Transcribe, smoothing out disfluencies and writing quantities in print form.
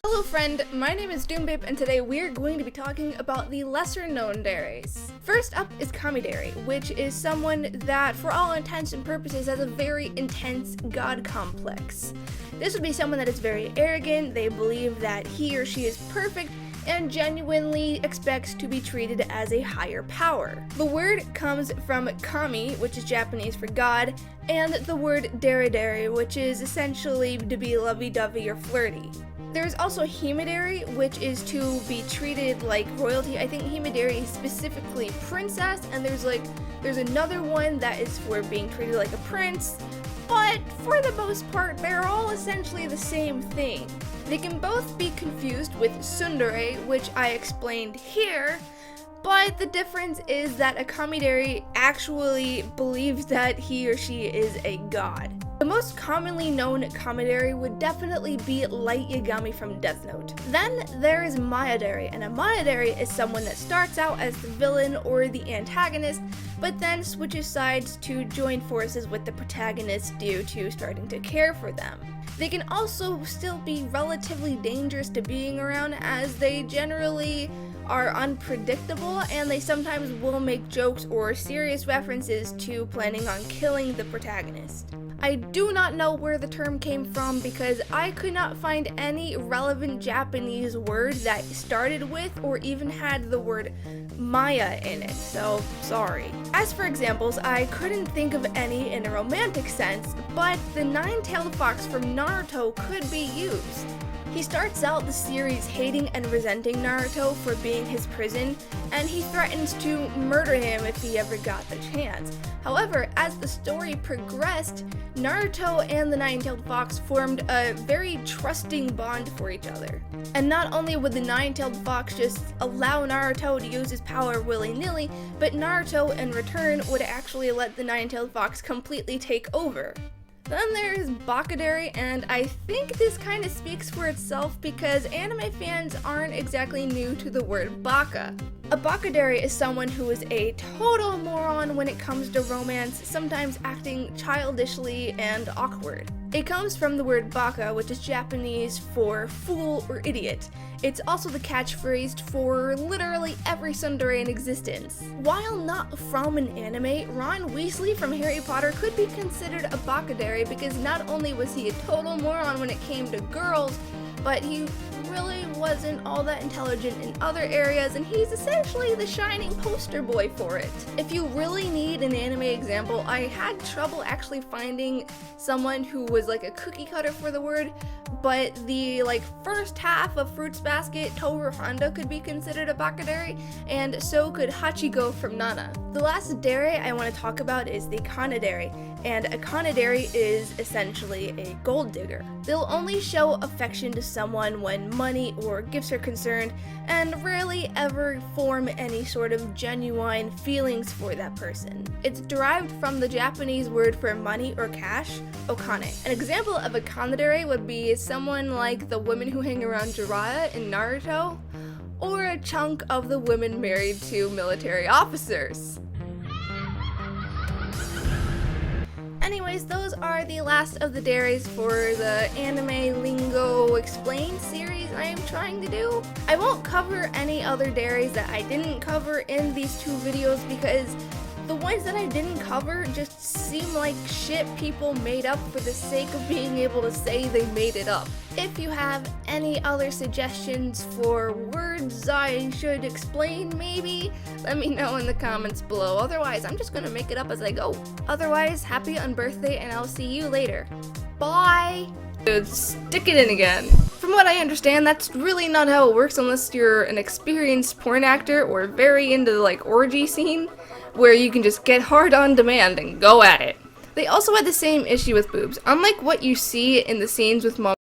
Hello friend, my name is Doombabe and today we're going to be talking about the lesser known Dares. First up is Kamidare, which is someone that for all intents and purposes has a very intense god complex. This would be someone that is very arrogant, they believe that he or she is perfect, and genuinely expects to be treated as a higher power. The word comes from kami, which is Japanese for god, and the word dare, which is essentially to be lovey-dovey or flirty. There's also Himedare, which is to be treated like royalty. I think Himedare is specifically princess, and there's another one that is for being treated like a prince, but for the most part, they're all essentially the same thing. They can both be confused with tsundere, which I explained here, but the difference is that a Kamidare actually believes that he or she is a god. The most commonly known Kamidare would definitely be Light Yagami from Death Note. Then there is Mayadare, and a Mayadare is someone that starts out as the villain or the antagonist, but then switches sides to join forces with the protagonist due to starting to care for them. They can also still be relatively dangerous to being around as they generally are unpredictable and they sometimes will make jokes or serious references to planning on killing the protagonist. I do not know where the term came from because I could not find any relevant Japanese word that started with or even had the word Maya in it, so sorry. As for examples, I couldn't think of any in a romantic sense, but the nine-tailed fox from Naruto could be used. He starts out the series hating and resenting Naruto for being his prison, and he threatens to murder him if he ever got the chance. However, as the story progressed, Naruto and the nine-tailed fox formed a very trusting bond for each other. And not only would the nine-tailed fox just allow Naruto to use his power willy-nilly, but Naruto in return would actually let the nine-tailed fox completely take over. Then there's Bakadare, and I think this kind of speaks for itself because anime fans aren't exactly new to the word baka. A Bakadare is someone who is a total moron when it comes to romance, sometimes acting childishly and awkward. It comes from the word baka, which is Japanese for fool or idiot. It's also the catchphrase for literally every tsundere in existence. While not from an anime, Ron Weasley from Harry Potter could be considered a Bakadare because not only was he a total moron when it came to girls, but he really wasn't all that intelligent in other areas, and he's essentially the shining poster boy for it. If you really need an anime example, I had trouble actually finding someone who was like a cookie cutter for the word, but the first half of Fruits Basket, Toru Honda could be considered a Bakadare, and so could Hachigo from Nana. The last dare I want to talk about is the Kanadare, and a Kanadare is essentially a gold digger. They'll only show affection to someone when money or gifts are concerned, and rarely ever form any sort of genuine feelings for that person. It's derived from the Japanese word for money or cash, okane. An example of a Kanadare would be someone like the women who hang around Jiraiya in Naruto, or a chunk of the women married to military officers. Anyways, those are the last of the dares for the Anime Lingo Explained series I am trying to do. I won't cover any other dares that I didn't cover in these two videos because the ones that I didn't cover just seem like shit people made up for the sake of being able to say they made it up. If you have any other suggestions for words I should explain maybe, let me know in the comments below. Otherwise, I'm just gonna make it up as I go. Otherwise, happy unbirthday and I'll see you later. Bye! Dude, stick it in again. From what I understand, that's really not how it works unless you're an experienced porn actor or very into the orgy scene, where you can just get hard on demand and go at it. They also had the same issue with boobs. Unlike what you see in the scenes with